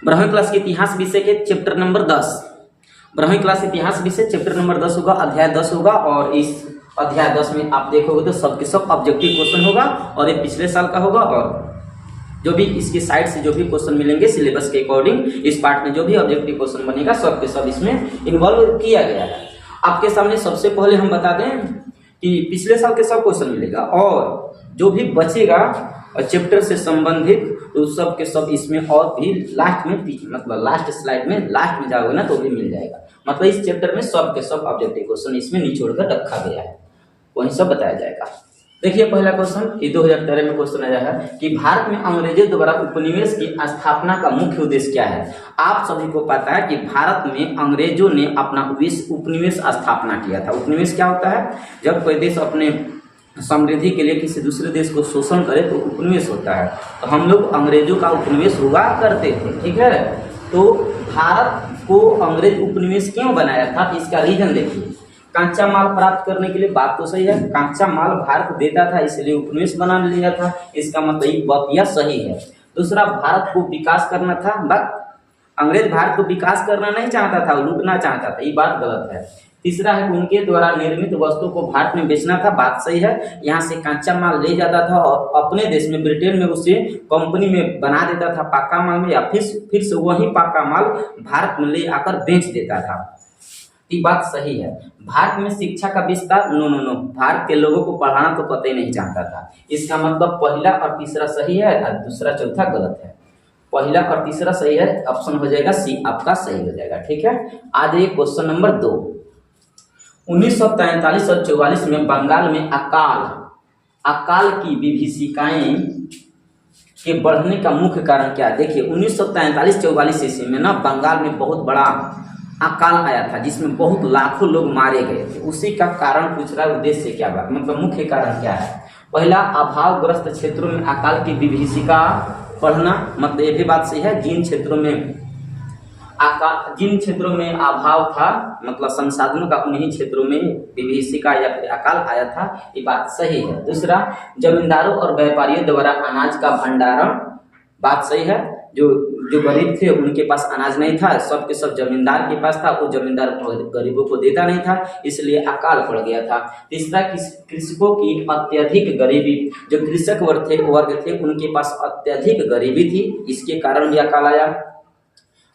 12वीं क्लास के इतिहास विषय के चैप्टर नंबर 10, 12वीं क्लास इतिहास विषय चैप्टर नंबर 10 होगा, अध्याय 10 होगा। और इस अध्याय 10 में आप देखोगे तो सबके सब ऑब्जेक्टिव क्वेश्चन होगा और ये पिछले साल का होगा। और जो भी इसकी साइड से जो भी क्वेश्चन मिलेंगे सिलेबस के अकॉर्डिंग, इस पार्ट में जो भी ऑब्जेक्टिव क्वेश्चन बनेगा सब के सब इसमें इन्वॉल्व किया गया है। आपके सामने सबसे पहले हम बता दें कि पिछले साल के सब क्वेश्चन मिलेगा और जो भी बचेगा चैप्टर से संबंधित तो सब के सब इसमें, और भी लास्ट में, मतलब लास्ट स्लाइड में, लास्ट में जाओगे ना तो भी मिल जाएगा। मतलब इस चैप्टर में सब के सब ऑब्जेक्टिव क्वेश्चन इसमें निचोड़ कर रखा गया है, वही सब बताया जाएगा। देखिए पहला क्वेश्चन, ये 2013 में क्वेश्चन आया है कि भारत में अंग्रेजों द्वारा उपनिवेश की स्थापना का मुख्य उद्देश्य क्या है। आप सभी को पता है कि भारत में अंग्रेजों ने अपना उपनिवेश स्थापना किया था। उपनिवेश क्या होता है? जब कोई देश अपने समृद्धि के लिए किसी दूसरे देश को शोषण करे तो उपनिवेश होता है। तो हम लोग अंग्रेजों का उपनिवेश हुआ करते थे, ठीक है। तो भारत को अंग्रेज उपनिवेश क्यों बनाया था, इसका रीजन देखिए। कच्चा माल प्राप्त करने के लिए, बात तो सही है, कच्चा माल भारत देता था इसलिए उपनिवेश बना लिया था, इसका मतलब बात यह सही है। दूसरा, भारत को विकास करना था, अंग्रेज भारत को विकास करना नहीं चाहता था, लूटना चाहता था, ये बात गलत है। तीसरा है कि उनके द्वारा निर्मित वस्तु को भारत में बेचना था, बात सही है। यहाँ से कच्चा माल ले जाता था और अपने देश में ब्रिटेन में उसे कंपनी में बना देता था पक्का माल में, या फिर से वही पक्का माल भारत में ले आकर बेच देता था, ये बात सही है। भारत में शिक्षा का विस्तार, नो, भारत के लोगों को पढ़ाना तो पता ही नहीं चाहता था, इसका मतलब पहला और तीसरा सही है और दूसरा चौथा गलत है। पहला और तीसरा सही है, ऑप्शन हो जाएगा सी आपका सही हो जाएगा, ठीक है। आ जाइए क्वेश्चन नंबर 2। 1943 और 44 में बंगाल में अकाल की विभीषिकाएं के बढ़ने का मुख्य कारण क्या है। देखिए 1943-44 ईस्वी में ना बंगाल में बहुत बड़ा अकाल आया था जिसमें बहुत लाखों लोग मारे गए थे। उसी का कारण पूछ रहा है, उद्देश्य क्या बात, मतलब मुख्य कारण क्या है। पहला, अभावग्रस्त क्षेत्रों में अकाल की विभीषिका बढ़ना, मतलब ये भी बात सही है। जिन क्षेत्रों में अभाव था, मतलब संसाधनों का, उन्हीं क्षेत्रों में विभीषिका या फिर अकाल आया था, ये बात सही है। दूसरा, जमींदारों और व्यापारियों द्वारा अनाज का भंडारण, बात सही है। जो गरीब थे उनके पास अनाज नहीं था, सब के सब जमींदार के पास था, वो जमींदार गरीबों को देता नहीं था, इसलिए अकाल पड़ गया था। तीसरा, कृषकों की अत्यधिक गरीबी, जो कृषक वर्ग थे उनके पास अत्यधिक गरीबी थी, इसके कारण भी अकाल आया।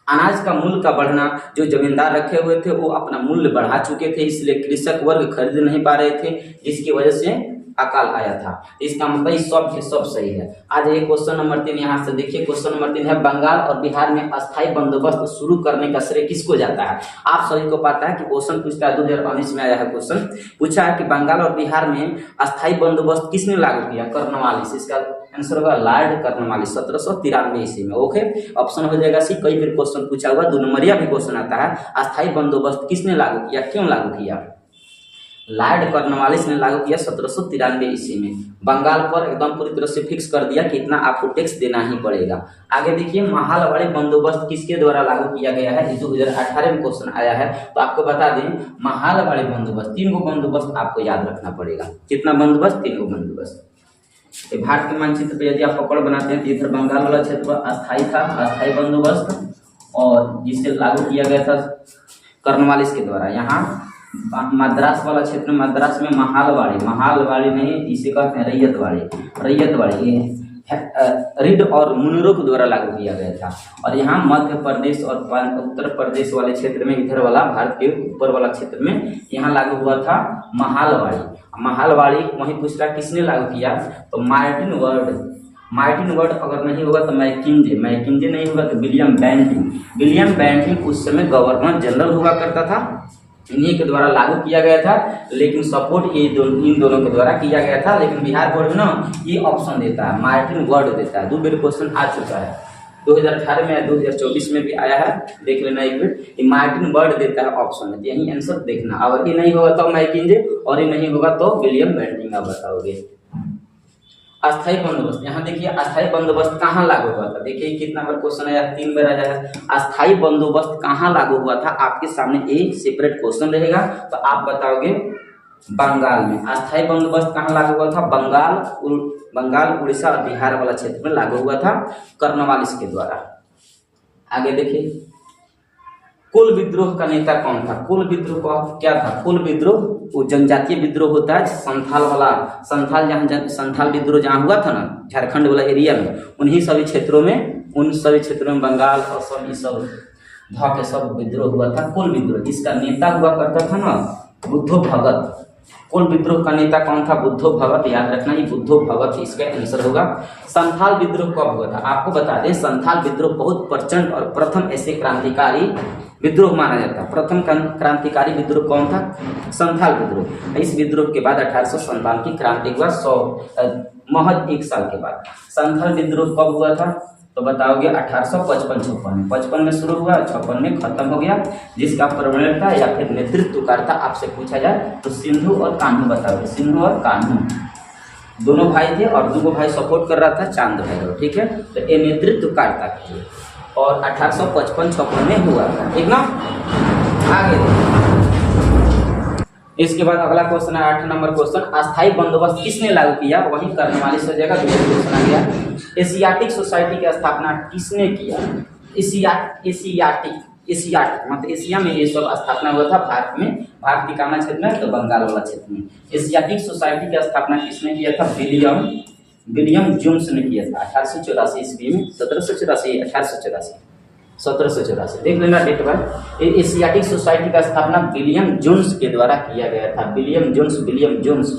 अनाज का मूल्य का बढ़ना, जो जमींदार रखे हुए थे वो अपना मूल्य बढ़ा चुके थे, इसलिए कृषक वर्ग खरीद नहीं पा रहे थे, जिसकी वजह से अकाल आया था। इसका मतलब सब के सब सही है। आज ये क्वेश्चन नंबर 3 यहाँ से देखिए। क्वेश्चन नंबर 3 है, बंगाल और बिहार में अस्थायी बंदोबस्त शुरू करने का श्रेय किसको जाता है। आप सभी को पता है कि क्वेश्चन पूछता है, 2019 में आया है क्वेश्चन, पूछा है कि बंगाल और बिहार में अस्थायी बंदोबस्त किसने लागू किया, कर्नवालिस। इसका आंसर होगा लॉर्ड कर्नवालिस, 1793 ईस्वी में। ओके, ऑप्शन हो जाएगा सी। कई बार क्वेश्चन पूछा हुआ, 2 नंबरिया भी क्वेश्चन आता है, अस्थायी बंदोबस्त किसने लागू किया, क्यों लागू किया। लॉर्ड कर्नवालिस ने लागू किया 1793 ईस्वी में। बंगाल पर एकदम पूरी तरह से फिक्स कर दिया कि इतना आपको टैक्स देना ही पड़ेगा। आगे देखिए, महालवाड़ी बंदोबस्त किसके द्वारा लागू किया गया है, 2018 में क्वेश्चन आया है। तो आपको बता दें, महालवाड़ी बंदोबस्त, 3 बंदोबस्त आपको याद रखना पड़ेगा। कितना बंदोबस्त, 3 बंदोबस्त। भारत के मानचित्र पर यदि आप पकड़ बनाते हैं तो इधर बंगाल वाला क्षेत्र अस्थायी था, अस्थायी बंदोबस्त, और जिसे लागू किया गया था कर्नवालिस के द्वारा। यहाँ मद्रास वाला क्षेत्र, मद्रास में महालवाड़ी नहीं, इसे कहते हैं रैयतवाड़ी, रिड और मुनरो के द्वारा लागू किया गया था। और यहाँ मध्य प्रदेश और उत्तर प्रदेश वाले क्षेत्र में, इधर वाला भारत के ऊपर वाला क्षेत्र में यहाँ लागू हुआ था महालवाड़ी। वहीं पूछ रहा किसने लागू किया, तो मार्टिन वर्ड अगर नहीं होगा तो मैकिंजे नहीं होगा तो विलियम बेंटिंग उस समय गवर्नर जनरल हुआ करता था, इन्हीं के द्वारा लागू किया गया था। लेकिन सपोर्ट इन दोनों के द्वारा किया गया था। लेकिन बिहार बोर्ड में ये ऑप्शन देता है, मार्टिन वर्ड देता है। 2 बार क्वेश्चन आ चुका है, 2018 में, 2024 में भी आया है, देख लेना एक बार। मार्टिन वर्ड देता है ऑप्शन में, यही आंसर देखना। अगर ये नहीं होगा तो मैकिंजे, और ये नहीं होगा तो विलियम बेंटिंग, आप बताओगे। अस्थायी बंदोबस्त, यहाँ देखिए अस्थायी बंदोबस्त कहाँ लागू हुआ था। देखिए कितना बार क्वेश्चन आया, 3 बार आया है। अस्थायी बंदोबस्त कहाँ लागू हुआ था, आपके सामने एक सेपरेट क्वेश्चन रहेगा, तो आप बताओगे बंगाल में। अस्थायी बंदोबस्त कहाँ लागू हुआ था, बंगाल, उड़ीसा और बिहार वाला क्षेत्र में लागू हुआ था कर्नवालिस के द्वारा। आगे देखिए, कुल विद्रोह का नेता कौन था? कुल विद्रोह का क्या था? कुल विद्रोह वो जनजातीय विद्रोह होता है, संथाल वाला, संथाल जहाँ संथाल विद्रोह जहाँ हुआ था ना झारखंड वाला एरिया में, उन्हीं सभी क्षेत्रों में, उन सभी क्षेत्रों में बंगाल और सब ये सब धा के सब विद्रोह हुआ था। कुल विद्रोह, इसका नेता हुआ करता था ना बुद्धो भगत। कुल विद्रोह का नेता कौन था? बुद्धो भगत, याद रखना ये बुद्धो भगत इसका आंसर होगा। संथाल विद्रोह कब हुआ था? आपको बता दें, संथाल विद्रोह बहुत प्रचंड और प्रथम ऐसे क्रांतिकारी विद्रोह माना जाता है। प्रथम क्रांतिकारी विद्रोह कौन था? संथाल विद्रोह। इस विद्रोह के बाद 1857 की क्रांति हुआ, 100 महज 1 साल के बाद। संथाल विद्रोह कब हुआ था? तो बताओगे 1855-56 में। 55 में शुरू हुआ, 56 में खत्म हो गया। जिसका प्रणेता या फिर नेतृत्वकर्ता आपसे पूछा जाए तो सिंधु और कान्हू बताओगे। सिंधु और कान्हू दोनों भाई थे और 2 भाई सपोर्ट कर रहा था, चांद भाई। ठीक है, तो ये नेतृत्वकर्ता थे और 1855-56 में हुआ था। ठीक ना, आगे इसके बाद अगला क्वेश्चन है 8 नंबर क्वेश्चन, अस्थायी बंदोबस्त किसने लागू किया? वही करने वाली से जगह दूसरा क्वेश्चन आ गया। एशियाटिक सोसाइटी की स्थापना किसने किया? एशियाटिक मतलब एशिया में ये सब स्थापना हुआ था। भारत में, भारत के काना क्षेत्र में तो बंगाल वाला क्षेत्र में। एशियाटिक सोसाइटी की स्थापना किसने किया था? विलियम जोन्स ने किया था 1884 ईस्वी में। 1784 देख लेना डेट बाय। एशियाटिक सोसाइटी का स्थापना विलियम जोन्स के द्वारा किया गया था। William Jones.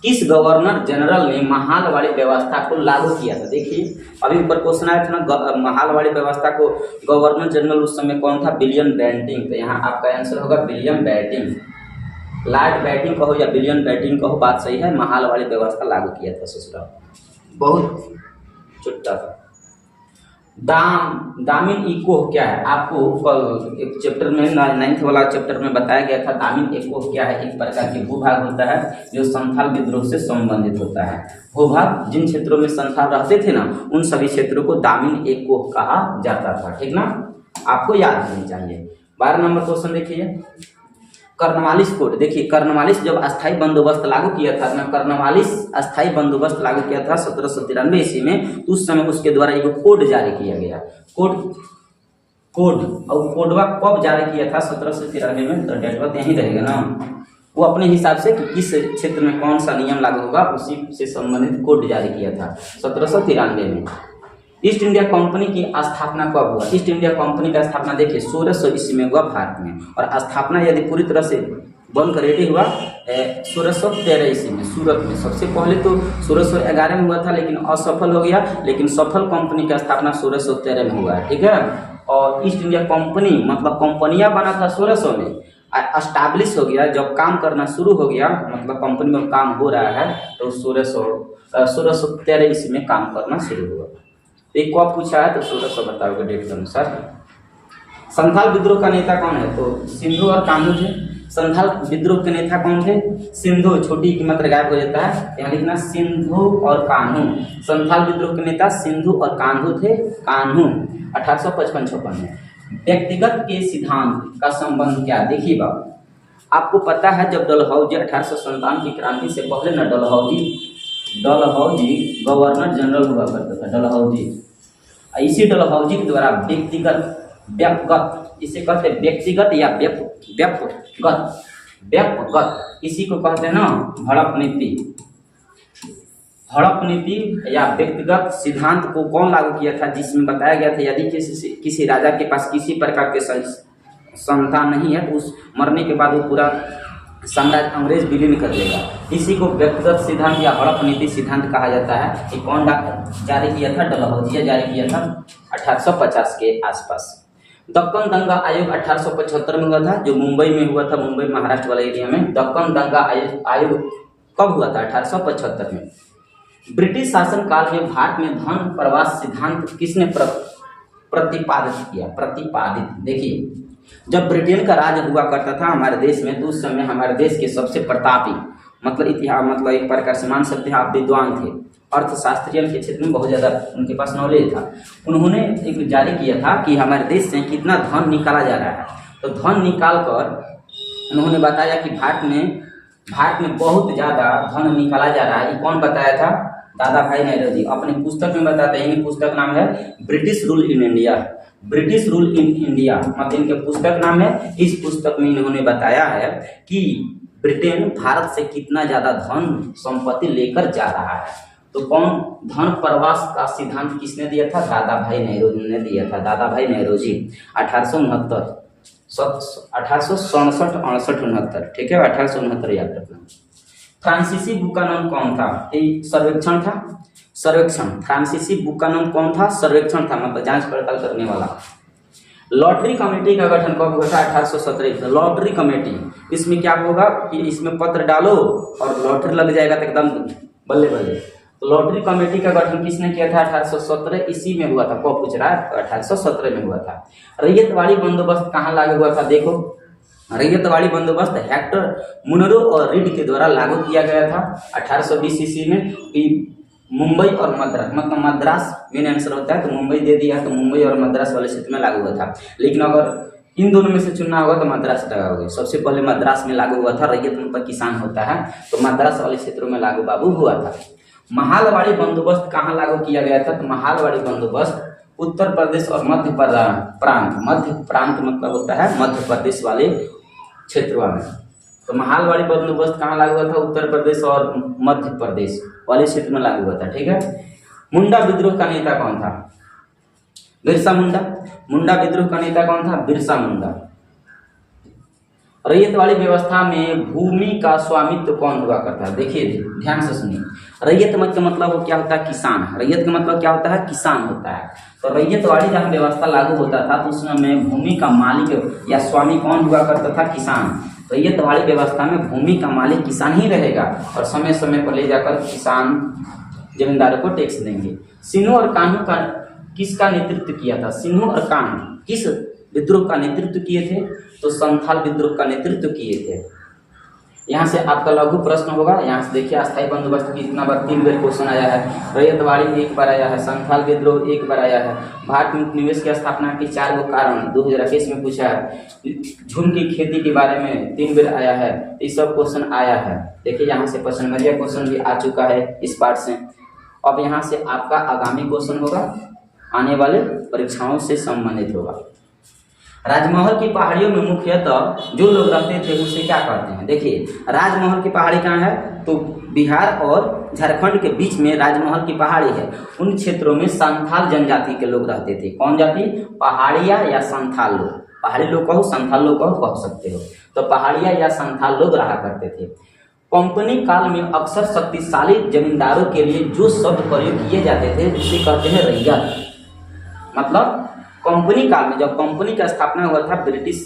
किस गवर्नर जनरल ने महालवाड़ी व्यवस्था को लागू किया था? देखिए अभी ऊपर क्वेश्चन आया था ना, महालवाड़ी व्यवस्था को गवर्नर जनरल उस समय कौन था? William Bentinck. तो यहाँ आपका आंसर होगा विलियम बेंटिंग। लॉर्ड बेंटिंग कहो या विलियम बेंटिंग कहो, बात सही है। महालवाड़ी व्यवस्था लागू किया था ससुराल, बहुत छोटा था। दामिन इको क्या है? आपको कल एक चैप्टर में 9th वाला चैप्टर में बताया गया था। दामिन इको क्या है? एक प्रकार के भूभाग होता है जो संथाल विद्रोह से संबंधित होता है। भूभाग जिन क्षेत्रों में संथाल रहते थे ना, उन सभी क्षेत्रों को दामिन इको कहा जाता था। ठीक ना, आपको याद होनी चाहिए। 12 नंबर क्वेश्चन देखिए, कर्नवालिस कोड। देखिए कर्नवालिस जब अस्थायी बंदोबस्त लागू किया था ना, कर्नवालिस अस्थायी बंदोबस्त लागू किया था 1793 ईस्वी में, तो उस समय उसके द्वारा एक कोड जारी किया गया। कोड और कोडवा कब जारी किया था? 1793 में। तो डेट ऑफ यहीं रहेगा ना, वो अपने हिसाब से कि किस क्षेत्र में कौन सा नियम लागू होगा उसी से संबंधित कोड जारी किया था 1793 में। ईस्ट इंडिया कंपनी की स्थापना कब हुआ? ईस्ट इंडिया कंपनी का स्थापना देखिए 1600 ईस्वी में हुआ भारत में, और स्थापना यदि पूरी तरह से बनकर रेडी हुआ 1613 ईस्वी में सूरत में। सबसे पहले तो 1611 में हुआ था लेकिन असफल हो गया, लेकिन सफल कंपनी का स्थापना 1613 में हुआ है। ठीक है, और ईस्ट इंडिया कंपनी मतलब कंपनियां बना था 1600 में, एस्टैब्लिश हो गया जब काम करना शुरू हो गया, मतलब कंपनी में काम हो रहा है तो 1613 ईस्वी में काम करना शुरू हुआ। एक को पूछा है तो 1600 बताओगे डेट के अनुसार। संथाल विद्रोह का नेता कौन है? तो सिंधु और कान्हू थे। संथाल विद्रोह के नेता कौन थे? सिंधु, छोटी की मात्रा गायब हो जाता है, यहाँ लिखना सिंधु और कान्हू। संथाल विद्रोह के नेता सिंधु और कान्हू थे। कान्हू 1855-56 में। व्यक्तिगत के सिद्धांत का संबंध क्या? देखिए बाबू, आपको पता है जब डलहौजी 1857 की क्रांति से पहले न डलहौजी गवर्नर जनरल हुआ करता था। डलहौजी, इसी डलहौजी के द्वारा व्यक्तिगत इसे कहते हैं व्यक्तिगत या व्यापगत इसी को कहते हैं ना हड़प नीति या व्यक्तिगत सिद्धांत को कौन लागू किया था? जिसमें बताया गया था यदि किसी राजा के पास किसी प्रकार के संतान नहीं है तो उस मरने के बाद वो पूरा साम्राज्य अंग्रेज विलीन कर देगा। इसी को व्यक्तिगत सिद्धांत या हड़प नीति सिद्धांत कहा जाता है। ये कौन जारी किया था? डलहौजिया जारी किया था 1850 के आसपास। दक्कन दंगा आयोग 1875 में हुआ था, जो मुंबई में हुआ था, मुंबई महाराष्ट्र वाले एरिया में। दक्कन दंगा आयोग कब हुआ था? 1875 में। ब्रिटिश शासन काल में भारत में धन प्रवास सिद्धांत किसने प्रतिपादित किया? देखिए जब ब्रिटेन का राज हुआ करता था हमारे देश में, तो उस समय हमारे देश के सबसे प्रतापी मतलब एक प्रकार से मान सकते हैं आप विद्वान थे, अर्थशास्त्रियों के क्षेत्र में बहुत ज़्यादा उनके पास नॉलेज था। उन्होंने एक जारी किया था कि हमारे देश से कितना धन निकाला जा रहा है। तो धन निकाल कर उन्होंने बताया कि भारत में बहुत ज़्यादा धन निकाला जा रहा है। ये कौन बताया था? दादा भाई नेहरू जी अपनी पुस्तक में बताते हैं, पुस्तक नाम है British rule in India. British rule in India मतलब इनके पुस्तक नाम है। इस पुस्तक में इन्होंने बताया है कि ब्रिटेन भारत से कितना ज्यादा धन संपत्ति लेकर जा रहा है। तो कौन धन प्रवास का सिद्धांत किसने दिया था? दादा भाई नेहरू ने दिया था। दादा भाई नेहरू जी 1869 ठीक है, 1869 याद रखना। फ्रांसीसी बुक का नाम कौन था? ये सर्वेक्षण था। सर्वेक्षण फ्रांसीसी बुक का नाम कौन था? सर्वेक्षण था, मतलब जांच पड़ताल करने वाला। लॉटरी कमेटी का गठन कब हुआ था? 1817। लॉटरी कमेटी, इसमें क्या होगा कि इसमें पत्र डालो और लॉटरी लग जाएगा तो एकदम बल्ले बल्ले। तो लॉटरी कमेटी का गठन किसने किया था? 1817 इसी में हुआ था। कौन पूछ रहा है? 1817 में हुआ था। रैयतवाड़ी बंदोबस्त कहाँ लागू हुआ था? देखो, रैयतवाड़ी बंदोबस्त हेक्टर मुनरो और रीड के द्वारा लागू किया गया था 1820 ईस्वी में। मुंबई और मद्रास, मतलब मद्रास मेन आंसर होता है, तो मुंबई दे दिया, तो मुंबई और मद्रास वाले क्षेत्र में लागू हुआ था। लेकिन अगर इन दोनों में से चुनना होगा तो मद्रास लगाओगे। सबसे पहले मद्रास में लागू हुआ था। रैयत मतलब किसान होता है, तो मद्रास वाले क्षेत्रों में लागू बाबू हुआ था। महालवाड़ी बंदोबस्त कहाँ लागू किया गया था? तो महालवाड़ी बंदोबस्त उत्तर प्रदेश और मध्य प्रांत, मध्य प्रांत मतलब होता है मध्य प्रदेश वाले क्षेत्रों में। तो महालवाड़ी बंदोबस्त कहाँ लागू हुआ था? उत्तर प्रदेश और मध्य प्रदेश वाले क्षेत्र में लागू हुआ था। ठीक है। मुंडा विद्रोह का नेता कौन था? बिरसा मुंडा। मुंडा विद्रोह का नेता कौन था? बिरसा मुंडा। रैयतवाड़ी व्यवस्था में भूमि का स्वामित्व कौन हुआ करता है? देखिए ध्यान से सुनिए। रैयत मत का मतलब क्या होता है? किसान। रैयत का मतलब क्या होता है? किसान होता है। तो रैयतवाड़ी जहाँ व्यवस्था लागू होता था तो उसमें भूमि का मालिक या स्वामी कौन हुआ करता था? किसान। रैयतवाड़ी व्यवस्था में भूमि का मालिक किसान ही रहेगा और समय समय पर ले जाकर किसान जमींदारों को टैक्स देंगे। सिन्हू और कान्हू का किसका नेतृत्व किया था? सिन्हू और कान्हू किस विद्रोह का नेतृत्व किए थे? तो संथाल विद्रोह का नेतृत्व किए थे। यहाँ से आपका लघु प्रश्न होगा। यहाँ से देखिए अस्थायी बंदोबस्त कितना बार, 3 बार क्वेश्चन आया है। रैयतवाड़ी 1 बार आया है। संथाल विद्रोह 1 बार आया है। भारत में निवेश की स्थापना के 4 कारण 2021 में पूछा है। झूम की खेती के बारे में 3 बार आया है। ये सब क्वेश्चन आया है। देखिए यहाँ से पसंदगिया क्वेश्चन भी आ चुका है इस पार्ट से। अब यहाँ से आपका आगामी क्वेश्चन होगा, आने वाले परीक्षाओं से संबंधित होगा। राजमहल की पहाड़ियों में मुख्यतः जो लोग रहते थे उसे क्या कहते हैं? देखिए राजमहल की पहाड़ी कहाँ है? तो बिहार और झारखंड के बीच में राजमहल की पहाड़ी है। उन क्षेत्रों में संथाल जनजाति के लोग रहते थे। कौन जाति? पहाड़िया या संथाल लोग। पहाड़ी लोग कहो, संथाल लोग कहो, कह सकते हो। तो पहाड़िया या संथाल लोग रहा करते थे। कंपनी काल में अक्सर शक्तिशाली जमींदारों के लिए जो शब्द प्रयोग किए जाते थे उसे कहते हैं रैयत। मतलब कंपनी काल में जब कंपनी का स्थापना हुआ था ब्रिटिश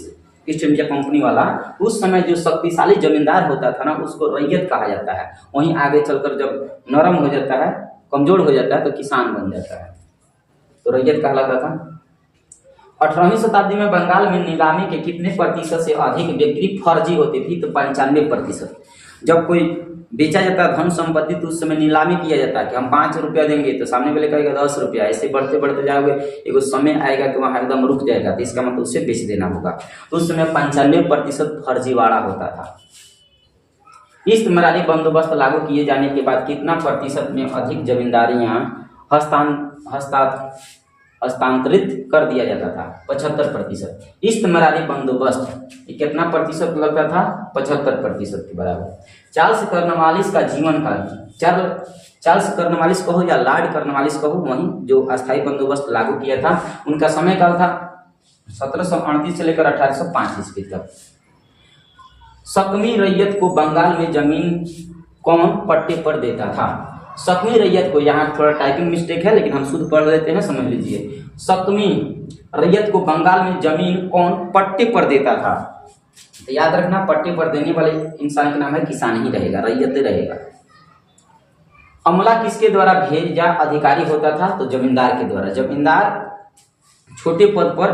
ईस्ट इंडिया कंपनी वाला, उस समय जो शक्तिशाली जमींदार होता था ना उसको रैयत कहा जाता है। वहीं आगे चलकर जब नरम हो जाता है, कमजोर हो जाता है तो किसान बन जाता है, तो रैयत कहलाता था। 18वीं शताब्दी में बंगाल में नीलामी के कितने प्रतिशत से अधिक बिक्री फर्जी होती थी? तो 95%। जब कोई बेचा जाता है धन संपत्ति तो उस समय नीलामी किया जाता है कि हम 5 रुपया देंगे, तो सामने वाले कहेगा 10 रुपया। ऐसे बढ़ते बढ़ते जाओगे, एक समय आएगा कि वहाँ एकदम रुक जाएगा, तो इसका मतलब उससे बेच देना होगा। तो उस समय 95% फर्जीवाड़ा होता था। इस्तेमारी बंदोबस्त लागू किए जाने के बाद कितना प्रतिशत में अधिक जमींदारियां हस्तांतरित कर दिया जाता था? 75%। इस्तेमारी बंदोबस्त ये कितना प्रतिशत लगता था? 75% के बराबर। चार्ल्स कॉर्नवालिस का जीवन काल, चार्ल्स कॉर्नवालिस कहो या लॉर्ड कॉर्नवालिस कहो, वहीं जो अस्थायी बंदोबस्त लागू किया था उनका समय काल था 1738 से लेकर 1805 ईस्वी तक। सकमी रैयत को बंगाल में जमीन कौन पट्टे पर देता था? सकमी रैयत को, यहाँ थोड़ा टाइपिंग मिस्टेक है लेकिन हम शुद्ध पढ़ लेते हैं, समझ लीजिए। सकमी रैयत को बंगाल में जमीन कौन पट्टे पर देता था? तो याद रखना पट्टे पर देने वाले इंसान का नाम है किसान ही रहेगा, रैयत रहेगा। अमला किसके द्वारा भेजा अधिकारी होता था? तो जमींदार के द्वारा। जमींदार छोटे पद पर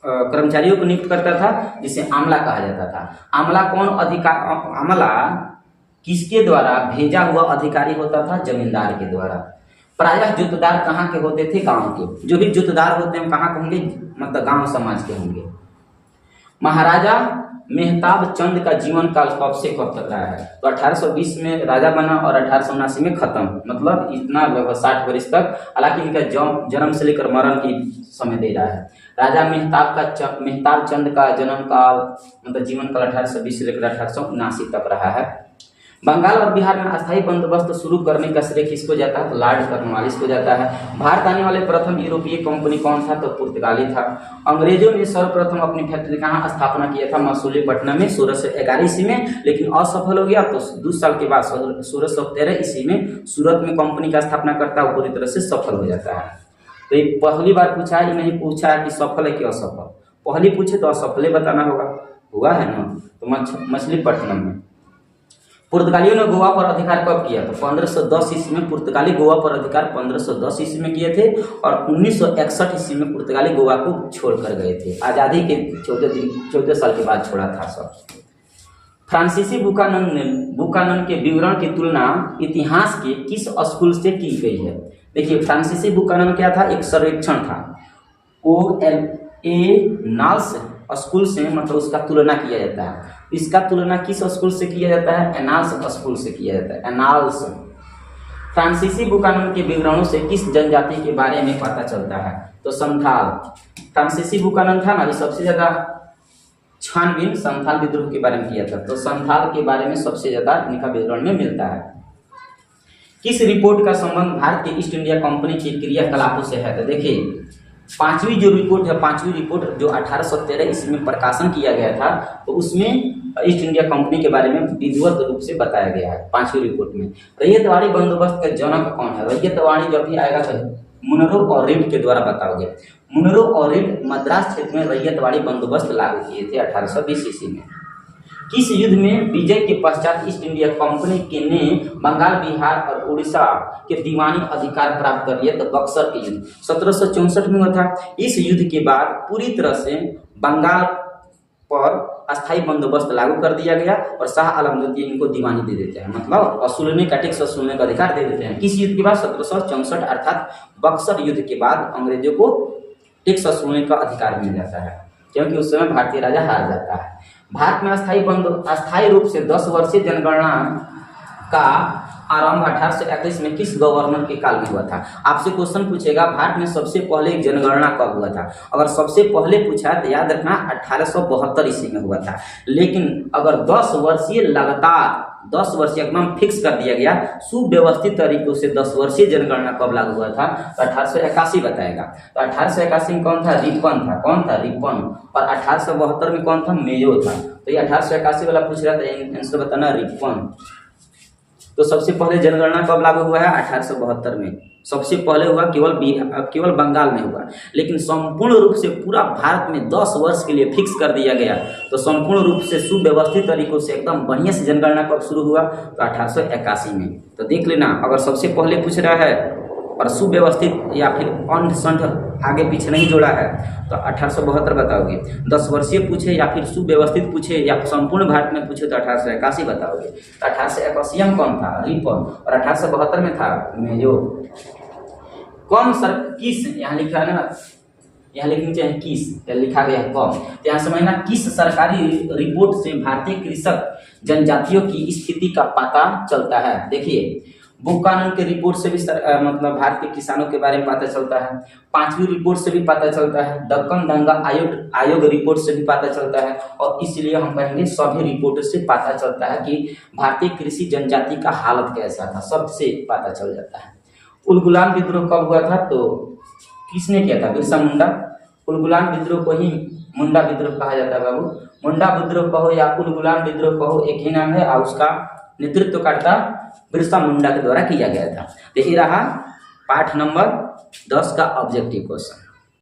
कर्मचारियों को नियुक्त करता था जिसे आमला कहा जाता था। आमला कौन अधिकार, आमला किसके द्वारा भेजा हुआ अधिकारी होता था? जमींदार के द्वारा। प्रायः जुतदार कहाँ के होते थे? गांव के। जो भी जुतदार होते हैं कहाँ के होंगे? मतलब गांव समाज के होंगे। मेहताब चंद का जीवन काल कब से कब तक रहा है? तो 1820 में राजा बना और 1879 में खत्म, मतलब इतना लगभग 60 वर्ष तक। हालांकि इनका जन्म से लेकर मरण की समय दे रहा है। राजा मेहताब चंद का जन्म काल मतलब जीवन काल 1820 से लेकर 1879 तक रहा है। बंगाल और बिहार में अस्थायी बंदोबस्त शुरू करने का श्रेय किसको जाता है? तो लॉर्ड कॉर्नवालिस को जाता है। भारत आने वाले प्रथम यूरोपीय कंपनी कौन था? तो पुर्तगाली था। अंग्रेजों ने सर्वप्रथम अपनी फैक्ट्री कहाँ स्थापना किया था? मसूलीपट्टनम में 1611 ईस्वी में, लेकिन असफल हो गया। तो 2 साल के बाद 1613 ईस्वी में सूरत में कंपनी का स्थापना करता है, पूरी तरह से सफल हो जाता है। तो ये पहली बार पूछा है, नहीं पूछा है कि सफल है कि असफल। पहली पूछे तो असफल ही बताना होगा, हुआ है ना। तो मछलीपट्टनम में पुर्तगालियों ने गोवा पर अधिकार कब किया? तो 1510 ईस्वी में पुर्तगाली गोवा पर अधिकार 1510 ईस्वी में किए थे और 1961 ईस्वी में पुर्तगाली गोवा को छोड़कर गए थे। आज़ादी के 14 साल के बाद छोड़ा था सब। फ्रांसीसी बुकानन के विवरण की तुलना इतिहास के किस स्कूल से की गई है? देखिए, फ्रांसीसी बुकानन क्या था? एक सर्वेक्षण था। नाल्स स्कूल से मतलब उसका तुलना किया जाता है। इसका तुलना किस स्कूल से किया जाता है? एनाल्स स्कूल से किया जाता है। एनाल्स। फ्रांसीसी बुकानन के विवरणों से किस जनजाति के बारे में पता चलता है? तो संथाल। फ्रांसीसी बुकानन था ना, ये सबसे ज्यादा छानबीन संथाल विद्रोह के बारे में किया था। तो संथाल के बारे में सबसे ज्यादा इनका विवरण में मिलता है। किस रिपोर्ट का संबंध भारत के ईस्ट इंडिया कंपनी की क्रियाकलापों से है? तो देखिए, पांचवी रिपोर्ट जो 1813 ईस्वी में प्रकाशन किया गया था, तो उसमें ईस्ट इंडिया कंपनी के बारे में विधिवत रूप से बताया गया है। पांचवी रिपोर्ट में रैयतवाड़ी बंदोबस्त का जनक कौन है? रैयतवाड़ी जब भी आएगा तो मुनरो और रीड के द्वारा बताओगे। मुनरो और रीड मद्रास क्षेत्र में रैयतवाड़ी बंदोबस्त लागू किए थे 1820 ईस्वी में। किस युद्ध में विजय के पश्चात ईस्ट इंडिया कंपनी के ने बंगाल, बिहार और उड़ीसा के दीवानी अधिकार प्राप्त कर लिए? तो बक्सर के युद्ध 1764 में हुआ था। इस युद्ध के बाद पूरी तरह से बंगाल पर अस्थायी बंदोबस्त लागू कर दिया गया और शाह आलम द्वितीय इनको दीवानी दे देते हैं, मतलब वसूलने का टैक्स वसूलने का अधिकार दे देते हैं। किस युद्ध के बाद? 1764 अर्थात बक्सर युद्ध के बाद अंग्रेजों को टैक्स वसूलने का अधिकार मिल जाता है, क्योंकि उस समय भारतीय राजा हार जाता है। भारत में अस्थायी रूप से 10 वर्षीय जनगणना का आरंभ 1831 में किस गवर्नर के काल में हुआ था? आपसे क्वेश्चन पूछेगा भारत में सबसे पहले जनगणना कब हुआ था? अगर सबसे पहले पूछा तो याद रखना 1872 ईस्वी में हुआ था। लेकिन अगर 10 वर्षीय लगातार 10 वर्ष एकदम फिक्स कर दिया गया सुव्यवस्थित तरीकों से 10 वर्षीय जनगणना कब लागू हुआ था? तो 1881 बताएगा। तो 1881 में कौन था? रिपन था। कौन था? रिपन। और 1872 में कौन था? मेयो था। तो ये 1881 वाला पूछ रहा था, आंसर बताना रिपन। तो सबसे पहले जनगणना कब लागू हुआ है? 1872 में सबसे पहले हुआ, केवल बंगाल में हुआ। लेकिन संपूर्ण रूप से पूरा भारत में 10 वर्ष के लिए फिक्स कर दिया गया। तो संपूर्ण रूप से सुव्यवस्थित तरीकों से एकदम बढ़िया से जनगणना कब शुरू हुआ? तो 1881 में। तो देख लेना, अगर सबसे पहले पूछ रहा है और सुव्यवस्थित या फिर अंध संठ आगे पीछे नहीं जोड़ा है तो 1872 बताओगे। 10 वर्षीय पूछे या फिर सुव्यवस्थित पूछे या संपूर्ण भारत में पूछे तो 1881 बताओगे। तो 1881 में कौन था? रिपन। और 1872 में था मेयो। कौन सर किस, यहाँ लिखा है ना, यहाँ लिखनी चाहिए किस, लिखा गया है कौन। तो यहाँ समझना, किस सरकारी रिपोर्ट से भारतीय कृषक जनजातियों की स्थिति का पता चलता है? देखिए, बुकानन के रिपोर्ट से भी मतलब भारत के किसानों के बारे में पता चलता है। 5वीं रिपोर्ट से भी पता चलता है। दक्कन दंगा आयोग रिपोर्ट से भी पता चलता है। और इसलिए हम कहेंगे सभी रिपोर्ट से पता चलता है कि भारतीय कृषि जनजाति का हालत कैसा था, सबसे पता चल जाता है। उलगुलान विद्रोह कब हुआ था? तो किसने किया था? बिरसा मुंडा। उलगुलान विद्रोह को ही मुंडा विद्रोह कहा जाता है बाबू। मुंडा विद्रोह कहो या उलगुलान विद्रोह कहो, एक ही नाम है और उसका नेतृत्वकर्ता बिरसा मुंडा के द्वारा किया गया था। देखिए रहा पाठ नंबर 10 का ऑब्जेक्टिव क्वेश्चन।